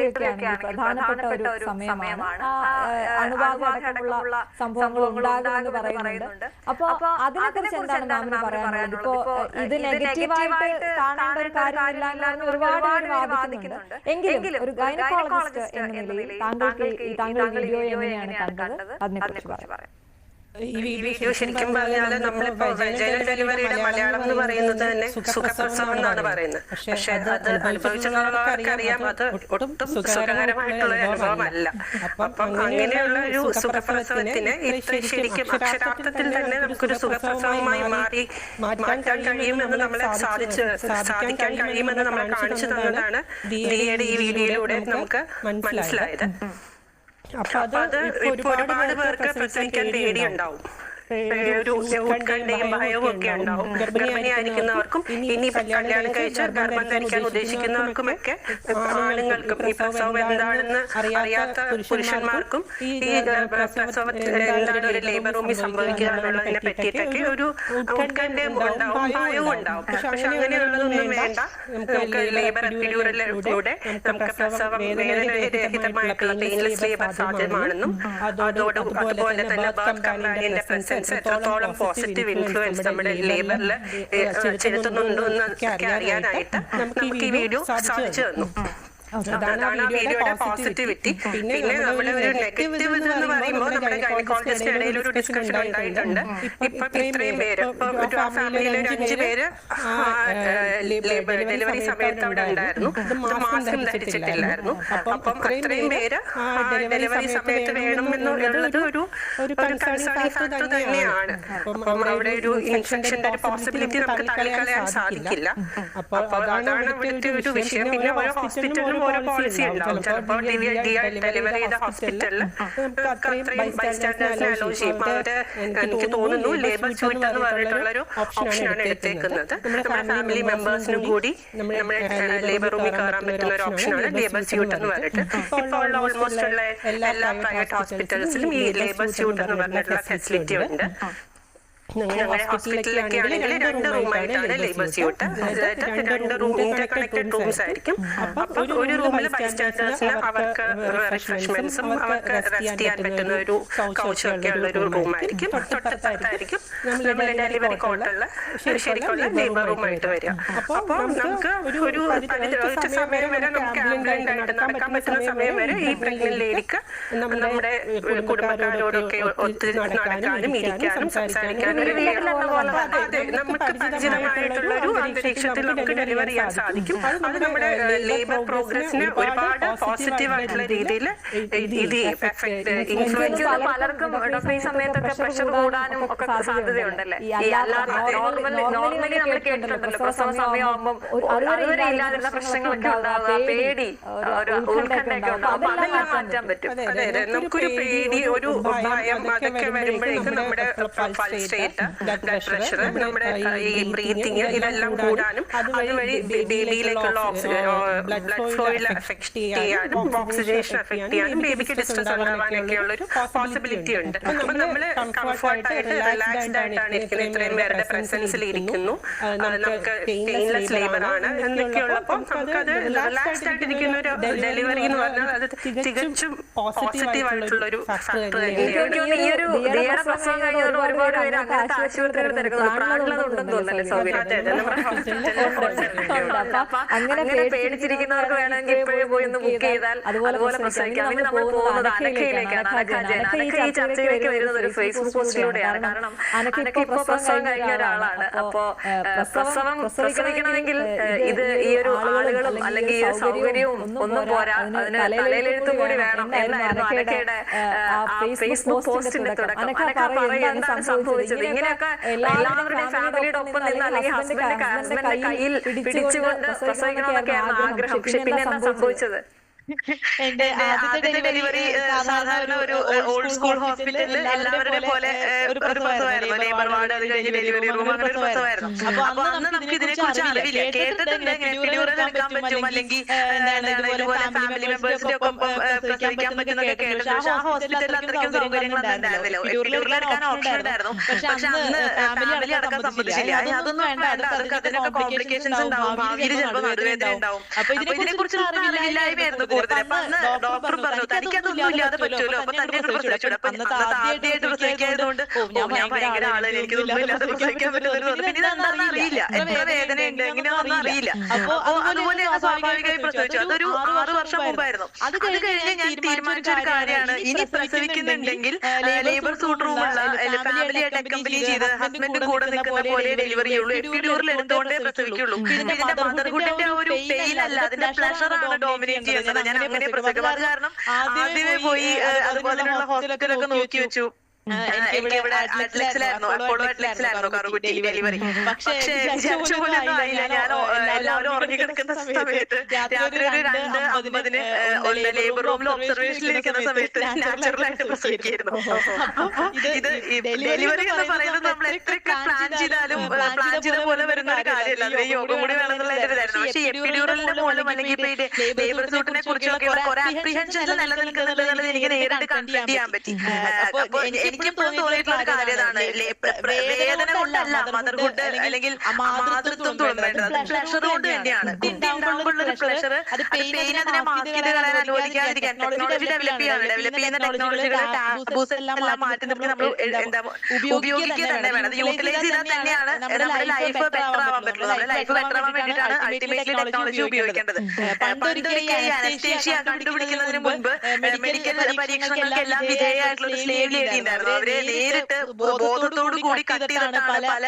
വെക്കുകയാണെങ്കിൽ പ്രധാനപ്പെട്ട ഒരു സമയമാണ്. അണുബാധ അടക്കമുള്ള സംഭവങ്ങൾ ഉണ്ടാകുമെന്ന് പറയുന്നുണ്ട്. അപ്പൊ അതിനെക്കുറിച്ച് എന്താണ് മാമിന് പറയാനുള്ളത്? ഇപ്പോ ഇത് നെഗറ്റീവായിട്ട് കാണേണ്ട ഒരു കാര്യമില്ല എന്ന് ഒരുപാട് പേര് വാദിക്കുന്നുണ്ട്. എങ്കിലും ഒരു ഗൈനക്കോളജിസ്റ്റ് എന്ന നിലയിൽ താങ്കൾ വീഡിയോ എങ്ങനെയാണ് കണ്ടത്? അതിനെക്കുറിച്ച് പറയാം. ഈ വീഡിയോ ശരിക്കും പറഞ്ഞാൽ നമ്മളിപ്പോ വെജൈനൽ ഡെലിവറിയുടെ മലയാളം എന്ന് പറയുന്നത് തന്നെ സുഖപ്രസവം എന്നാണ് പറയുന്നത്. പക്ഷെ അത് അനുഭവിച്ചവർക്കറിയാം അത് ഒട്ടും സുഖകരമായിട്ടുള്ള അനുഭവമല്ല. അപ്പം അങ്ങനെയുള്ള ഒരു സുഖപ്രസവത്തിന് ഇത്ര ശരിക്കും അക്ഷരാർത്ഥത്തിൽ തന്നെ നമുക്കൊരു സുഖപ്രസവമായി മാറ്റാൻ കഴിയുമെന്ന് നമ്മളെ സാധിക്കാൻ കഴിയുമെന്ന് നമ്മളെ കാണിച്ചു തന്നതാണ് ദിയയുടെ ഈ വീഡിയോയിലൂടെ നമുക്ക് മനസ്സിലായത്. അപ്പൊ അത് ഇപ്പൊ ഒരുപാട് പേർക്ക് പ്രസവിക്കാൻ പേടിയുണ്ടാവും, ഒരു ഉത്കണ്ഠയും ഭയവും ഒക്കെ ഉണ്ടാവും. ഗർഭിണിയായിരിക്കുന്നവർക്കും ഇനി കല്യാണം കഴിച്ച് ഗർഭം ധരിക്കാൻ ഉദ്ദേശിക്കുന്നവർക്കുമൊക്കെ ആണുങ്ങൾക്കും ഈ പ്രസവം എന്താണെന്ന് അറിയാത്ത പുരുഷന്മാർക്കും ഈ എന്താണ് ഒരു ലേബർ റൂമിൽ സംഭവിക്കുക എന്നുള്ളതിനെ പറ്റിയിട്ടൊക്കെ ഒരു ഉത്കണ്ഠയും ഉണ്ടാവും, ഭയവും ഉണ്ടാവും. പക്ഷെ അങ്ങനെയുള്ളതൊന്നും വേണ്ട. നമുക്ക് ലേബർ എപ്പിഡ്യൂറലിലൂടെ നമുക്ക് പ്രസവം വേദനരഹിതമായിട്ടുള്ള പെയിൻലെസ് ലേബർ സാധ്യമാണെന്നും അതുപോലെ തന്നെ ബർത്ത് കമ്പാനിയന്റെ പ്രസൻസ് എത്രത്തോളം പോസിറ്റീവ് ഇൻഫ്ലുവൻസ് നമ്മുടെ ലേബറിൽ ചെലുത്തുന്നുണ്ടോ എന്നൊക്കെ അറിയാനായിട്ട് നമുക്ക് ഈ വീഡിയോ സാധിച്ചു തന്നു. അതാണ് ആ വീഡിയോയുടെ പോസിറ്റിവിറ്റി. പിന്നെ നമ്മുടെ ഒരു നെഗറ്റീവ് എന്ന് പറയുമ്പോൾ നമ്മുടെ ഗൈനക്കോളജിസ്റ്റ് ഇടയിൽ ഒരു ഡിസ്കഷൻ ഉണ്ടായിട്ടുണ്ട്. ഇപ്പൊ ഇത്രയും പേര് ഒരു ഫാമിലിയിലെ 5 പേര് ഡെലിവറി സമയത്ത് അവിടെ ഉണ്ടായിരുന്നു, മാസ്കും ധരിച്ചിട്ടില്ലായിരുന്നു. അപ്പം അത്രയും പേര് ഡെലിവറി സമയത്ത് വേണം എന്നുള്ളത് ഒരു കൺസേൺ ഫാക്ടർ തന്നെയാണ്. അപ്പം അവിടെ ഒരു ഇൻഫെക്ഷന്റെ ഒരു പോസിബിലിറ്റി നമുക്ക് തള്ളിക്കളയാൻ സാധിക്കില്ല. അപ്പൊ അതാണ് അവിടുത്തെ ഒരു വിഷയം. പിന്നെ ഓരോ ഹോസ്പിറ്റലിലും ഓരോ പോളിസി ഉണ്ടാവും. ചിലപ്പോൾ ഡെലിവറി ചെയ്ത ഹോസ്പിറ്റലിൽ അത്രയും ബൈസ്റ്റാൻഡേഴ്സിനെ അലോ ചെയ്യും. അവര് എനിക്ക് തോന്നുന്നു ലേബർ സ്യൂട്ട് എന്ന് പറഞ്ഞിട്ടുള്ളൊരു ഓപ്ഷനാണ് എടുത്തേക്കുന്നത്. നമ്മുടെ ഫാമിലി മെമ്പേഴ്സിനും കൂടി നമ്മുടെ ലേബർ റൂമിൽ കയറാൻ പറ്റുന്ന ഒരു ഓപ്ഷനാണ് ലേബർ സ്യൂട്ട് എന്ന് പറഞ്ഞിട്ട്. ഇപ്പോൾ ഓൾമോസ്റ്റ് ഉള്ള എല്ലാ പ്രൈവറ്റ് ഹോസ്പിറ്റൽസിലും ഈ ലേബർ സ്യൂട്ട് എന്ന് പറഞ്ഞിട്ടുള്ള ഫെസിലിറ്റി ഉണ്ട്. ഞങ്ങളുടെ ഹോസ്പിറ്റലിലൊക്കെ ആണെങ്കിൽ 2 റൂമായിട്ടാണ് ലേബർ സ്യൂട്ട്. അതായത് 2 റൂം ഇന്റർകണക്റ്റഡ് റൂംസ് ആയിരിക്കും. അപ്പൊ ഒരു റൂമിൽ ബൈസ്റ്റാൻഡേഴ്സിന് അവർക്ക് റിഫ്രഷ്മെന്റ്സും അവർക്ക് റെസ്റ്റ് ചെയ്യാൻ പറ്റുന്ന ഒരു കൗച്ചൊക്കെ ഉള്ള ഒരു റൂമായിരിക്കും. തൊട്ടടുത്തായിരിക്കും നമ്മുടെ ഡെലിവറി കോട്ടുള്ള ശരിക്കുള്ള ലേബർ റൂമായിട്ട് വരിക. അപ്പോൾ നമുക്ക് ഒരു സമയം വരെ നമുക്ക് ആംബുലന്റ് ആയിട്ട് നടക്കാൻ പറ്റുന്ന സമയം വരെ ഈ പ്രഗ്നന്റ് ലേഡിക്ക് നമ്മുടെ കുടുംബക്കാരോടൊക്കെ ഒത്തിരി നടക്കാനും ഇരിക്കാനും സംസാരിക്കാനും നമുക്ക് പരിചിതമായിട്ടുള്ള ഒരു അന്തരീക്ഷത്തിൽ നമുക്ക് ഡെലിവറി ചെയ്യാൻ സാധിക്കും. അത് നമ്മുടെ ലേബർ പ്രോഗ്രസിന് ഒരുപാട് പോസിറ്റീവ് ആയിട്ടുള്ള രീതിയിൽ ഇത് ഇൻഫ്ലുവൻസ്. പലർക്കും ഈ സമയത്തൊക്കെ പ്രഷർ കൂടാനും ഒക്കെ സാധ്യതയുണ്ടല്ലേ? നോർമലി നമ്മൾ കേട്ടിട്ടുണ്ടല്ലോ പ്രസവ സമയമാകുമ്പോൾ അതുവരെ ഇല്ലാതിരുന്ന പ്രശ്നങ്ങളൊക്കെ ഉണ്ടാവുക, പേടി, ഒരു ഉത്കണ്ഠയൊക്കെ ഉണ്ടാവും. അപ്പൊ അതെല്ലാം മാറ്റാൻ പറ്റും. അതെ അതെ, നമുക്കൊരു പേടി, ഒരു ഭയം അതൊക്കെ വരുമ്പോഴേക്കും നമ്മുടെ പൾസ് റേറ്റ്, ബ്ലഡ് പ്രഷർ, നമ്മുടെ ഈ ബ്രീത്തിങ് ഇതെല്ലാം കൂടാനും അതുവഴി ബേബിയിലേക്കുള്ള ബ്ലഡ് ഫ്ലോയിൽ എഫക്ട് ചെയ്യാനും ഓക്സിജനേഷൻ എഫക്ട് ചെയ്യാനും ബേബിക്ക് ഡിസ്ട്രസ് ഉണ്ടാവാനൊക്കെ ഉള്ള ഒരു പോസിബിലിറ്റി ഉണ്ട്. അപ്പൊ നമ്മള് കംഫർട്ടായിട്ട് റിലാക്സ്ഡ് ആയിട്ടാണ് ഇരിക്കുന്നത്. ഇത്രയും പേരുടെ പ്രസൻസിൽ ഇരിക്കുന്നു, നമുക്ക് പെയിൻലെസ് ലേബർ ആണ് എന്നൊക്കെയുള്ളപ്പോൾ നമുക്കത് റിലാക്സ്ഡ് ആയിട്ടിരിക്കുന്ന ഒരു ഡെലിവറി എന്ന് പറഞ്ഞാൽ അത് തികച്ചും പോസിറ്റീവ് ആയിട്ടുള്ള ഒരു ഫാക്ടർ തന്നെയാണ്. ഈ ഒരു പ്രസവം കഴിഞ്ഞ ഒരുപാട് പേര് അങ്ങനത്തെ ആശുപത്രികൾ തിരക്കുന്നത് പ്രാണുള്ളതുണ്ടെന്ന് തോന്നുന്നല്ലേ സൗകര്യം? അങ്ങനെ പേടിച്ചിരിക്കുന്നവർക്ക് വേണമെങ്കിൽ ഇപ്പോഴും പോയി ഒന്ന് ബുക്ക് ചെയ്താൽ അതുപോലെ പ്രസവിക്കാം. പിന്നെ നമ്മൾ പോകുന്നത് അനക്കയിലേക്കാണ്. അനക്ക ഈ ചർച്ചയിലേക്ക് വരുന്നത് ഒരു ഫേസ്ബുക്ക് പോസ്റ്റിലൂടെയാണ്. കാരണം അനക്ക ഇപ്പൊ പ്രസവം കഴിഞ്ഞ ഒരാളാണ്. അപ്പോ പ്രസവിക്കണമെങ്കിൽ ഇത് ഈ ഒരു ആളുകളും അല്ലെങ്കിൽ ഈ സൗകര്യവും ഒന്നും പോരാ, അതിന് തലയിലെഴുത്തും കൂടി വേണം എന്നായിരുന്നു അനക്കയുടെ ഫേസ്ബുക്ക് പോസ്റ്റിന്റെ തുടക്കം. അനക്ക പറയും എന്താണ് സംഭവിച്ചത്. ഇങ്ങനെയൊക്കെ എല്ലാവരുടെയും ഫാമിലിയുടെ ഒപ്പം നിന്ന് അല്ലെങ്കിൽ ഹസ്ബൻഡിന്റെ കയ്യിൽ പിടിച്ചുകൊണ്ട് പ്രസവിക്കണമെന്നൊക്കെയാണ് ആഗ്രഹം. പക്ഷെ പിന്നെ എന്താ സംഭവിച്ചത്? എന്റെ ആദ്യത്തെ ഡെലിവറി സാധാരണ ഒരു ഓൾഡ് സ്കൂൾ ഹോസ്പിറ്റലിൽ എല്ലാവരുടെ പോലെ ഒരു പ്രസവമായിരുന്നു. ലേബർ വാർഡ്, അത് കഴിഞ്ഞ് ഡെലിവറി റൂം, അങ്ങനെ ഒരു പ്രസവമായിരുന്നു. അപ്പൊ അന്ന് നമുക്ക് ഇതിനെ കുറിച്ച് അറിവില്ല. കേട്ടിട്ടുണ്ട് എപ്പിഡ്യൂറൽ എടുക്കാൻ പറ്റും, അല്ലെങ്കിൽ ഇതുപോലെ ഫാമിലി മെമ്പേഴ്സിന്റെ ഒപ്പം പ്രസവിക്കാൻ പറ്റുന്നൊക്കെ കേട്ടിട്ടുണ്ട്. പക്ഷെ ആ ഹോസ്പിറ്റലിൽ അത്രയ്ക്കും സൗകര്യങ്ങളൊന്നും ഉണ്ടായിരുന്നില്ല. എപ്പിഡ്യൂറൽ എടുക്കാൻ ഓപ്ഷൻ ഉണ്ടായിരുന്നു, പക്ഷെ അന്ന് ഫാമിലി അടക്കം സമ്മതിച്ചില്ല. അതൊന്നും വേണ്ട, അതൊക്കെ അതിനൊക്കെ കോംപ്ലിക്കേഷൻസ് ഉണ്ടാവും, ഭാവിയിൽ ചിലപ്പോൾ നടുവേദന ഉണ്ടാവും. അപ്പൊ ഇതിനെ കുറിച്ച് അറിവില്ലായ്മയായിരുന്നു. കൂടുതൽ. അപ്പൊ അന്ന് ഡോക്ടർ പറഞ്ഞു തനിക്കതൊന്നും ഇല്ലാതെ പറ്റുമല്ലോ, അപ്പൊ തന്നെ പ്രസവിച്ചൂടെ. അപ്പൊ അന്നത്തെ ആദ്യമായിട്ട് പ്രസവിക്കായതുകൊണ്ട് ഞാൻ ഭയങ്കര ആളാണ്, എനിക്കൊന്നും ഇല്ലാതെ പ്രസവിക്കാൻ പറ്റുന്നത്. പിന്നെ ഇതെന്താണെന്ന് അറിയില്ല, എത്ര വേദനയുണ്ട് എങ്ങനെയാണെന്ന് അറിയില്ല. അപ്പൊ അതുപോലെ സ്വാഭാവികമായി പ്രസവിച്ചു. അതൊരു 6 വർഷം മുമ്പായിരുന്നു. അത് കഴിഞ്ഞ് ഞാൻ തീരുമാനിച്ച ഒരു കാര്യമാണ്, ഇനി പ്രസവിക്കുന്നുണ്ടെങ്കിൽ ലേബർ സൂട്ട് റൂമുള്ള ഫാമിലിയായിട്ട് അക്കമ്പനി ചെയ്ത് ഹസ്ബൻഡ് കൂടെ നിൽക്കുന്ന പോലെ ഡെലിവറി ചെയ്യുള്ളൂ, എപ്പിഡ്യൂറൽ എടുത്തുകൊണ്ടേ പ്രസവിക്കുള്ളൂ. ഇതിന്റെ മദർഹുഡിന്റെ ആ ഒരു പെയിൻ അല്ല, അതിന്റെ പ്ലഷറാണ് ഡോമിനേറ്റ് ചെയ്യുന്നത്. ഞാൻ അങ്ങനെ പ്രസവിക്കും. അത് കാരണം ആദ്യമേ പോയി അതുപോലെയുള്ള ഹോസ്പിറ്റലൊക്കെ നോക്കി വെച്ചു. എനിക്കിവിടെ അറ്റ്ലക്സിലായിരുന്നു, അപ്പോളോ അറ്റ്ലക്സിലായിരുന്നു കറുകുട്ടി ഡെലിവറി. പക്ഷേ വിചാരിച്ച പോലെ ഒന്നും ആയില്ല. ഞാൻ എല്ലാവരും ഉറങ്ങിക്കിടക്കുന്ന സമയത്ത് രാത്രി ഒരു 2:50 ലേബർ റൂമിൽ ഒബ്സർവേഷനിലിരിക്കുന്ന സമയത്ത് നാച്ചുറലായിട്ട് പ്രസവിക്കായിരുന്നു. ഇത് ഡെലിവറി എന്ന് പറയുന്നത് നമ്മൾ എത്രയൊക്കെ പ്ലാൻ ചെയ്താലും പ്ലാൻ ചെയ്ത പോലെ വരുന്ന ഒരു കാര്യമല്ല, അതിന് യോഗം കൂടി വേണമെന്നുള്ള എന്റെ ഇതായിരുന്നു. പക്ഷേ എപ്പിഡ്യൂറലിന്റെ മൂലം അല്ലെങ്കിൽ ലേബർ സൂട്ടിനെ കുറിച്ചൊക്കെയുള്ള കുറെ അപ്രിഹെൻഷൻസ് നിലനിൽക്കുന്നുണ്ടെന്നുള്ളത് എനിക്ക് നേരിട്ട് കൺഫ്രണ്ട് ചെയ്യാൻ പറ്റി. അപ്പൊ എനിക്കിപ്പോഴും തോന്നിയിട്ടുള്ള ഒരു കാര്യം ഇതാണ്, വേദന കൊണ്ടല്ല മദർഹുഡ് അല്ലെങ്കിൽ മാതൃത്വം തോന്നേണ്ടത്, അത് പ്ലഷർ കൊണ്ട് തന്നെയാണ്. കുട്ടി ഉണ്ടാകുമ്പോഴുള്ള പ്ലഷർ, അത് പെയിൻ അതിനെ മാസ്ക് ചെയ്ത് കളയാൻ അനുവദിക്കാതിരിക്കാൻ ടെക്നോളജി ഡെവലപ്പ് ചെയ്യുന്ന ടെക്നോളജികളെ ടാബൂസ് എല്ലാം മാറ്റി നിർത്തി നമ്മൾ ഉപയോഗിക്കുക തന്നെ വേണം. അത് യൂട്ടിലൈസ് ചെയ്താൽ തന്നെയാണ് നമ്മുടെ ലൈഫ് ബെറ്റർ ആവാൻ പറ്റുള്ളൂ. നമ്മുടെ ലൈഫ് ബെറ്റർ ആവാൻ വേണ്ടിയിട്ടാണ് അൾട്ടിമേറ്റ്ലി ടെക്നോളജി ഉപയോഗിക്കേണ്ടത്. പണ്ടൊരിക്കലും അനസ്തേഷ്യ കണ്ടുപിടിക്കുന്നതിന് മുൻപ് മെഡിക്കൽ പരീക്ഷണങ്ങൾക്ക് എല്ലാം വിധേയമായിട്ടുള്ള ഒരു സ്ലേവ് ലേഡി ഉണ്ടായിരുന്നു. അവരെ നേരിട്ട് ബോധത്തോടു കൂടി കട്ട് ചെയ്തിട്ടാണ് പല